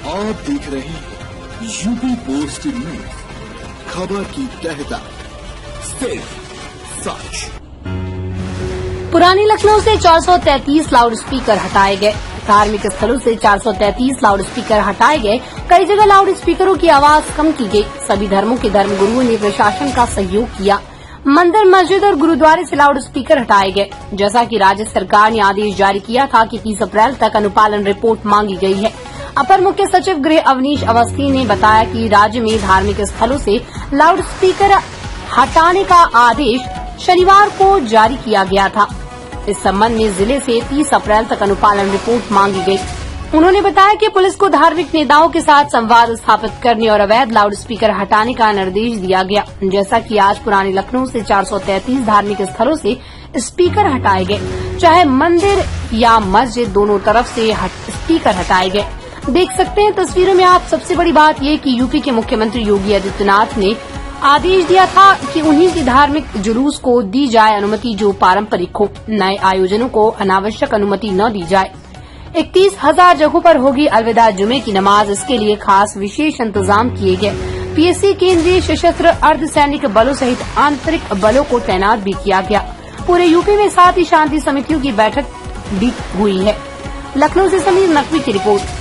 आप देख रहे हैं यूपी पोस्ट न्यूज, खबर की तहता सिर्फ सच। पुरानी लखनऊ से 433 लाउड स्पीकर हटाए गए। धार्मिक स्थलों से 433 लाउड स्पीकर हटाए गए। कई जगह लाउड स्पीकरों की आवाज कम की गई। सभी धर्मों के धर्मगुरुओं ने प्रशासन का सहयोग किया। मंदिर, मस्जिद और गुरुद्वारे से लाउड स्पीकर हटाए गए। जैसा कि राज्य सरकार ने आदेश जारी किया था कि 30 अप्रैल तक अनुपालन रिपोर्ट मांगी गई है। अपर मुख्य सचिव गृह अवनीश अवस्थी ने बताया कि राज्य में धार्मिक स्थलों से लाउड स्पीकर हटाने का आदेश शनिवार को जारी किया गया था। इस संबंध में जिले से 30 अप्रैल तक अनुपालन रिपोर्ट मांगी गई। उन्होंने बताया कि पुलिस को धार्मिक नेताओं के साथ संवाद स्थापित करने और अवैध लाउड स्पीकर हटाने का निर्देश दिया गया। जैसा कि आज पुरानी लखनऊ से 433 धार्मिक स्थलों से स्पीकर हटाए गए। चाहे मंदिर या मस्जिद, दोनों तरफ से स्पीकर हटाए गए। देख सकते हैं तस्वीरों में आप। सबसे बड़ी बात ये कि यूपी के मुख्यमंत्री योगी आदित्यनाथ ने आदेश दिया था कि उन्हीं की धार्मिक जुलूस को दी जाए अनुमति जो पारंपरिक हो। नए आयोजनों को अनावश्यक अनुमति न दी जाए। 31,000 जगहों पर होगी अलविदा जुमे की नमाज। इसके लिए खास विशेष इंतजाम किए गए। पीएससी, केंद्रीय सशस्त्र अर्धसैनिक बलों सहित आंतरिक बलों को तैनात भी किया गया। पूरे यूपी में 7 शांति समितियों की बैठक भी हुई है। लखनऊ से समीर नकवी की रिपोर्ट।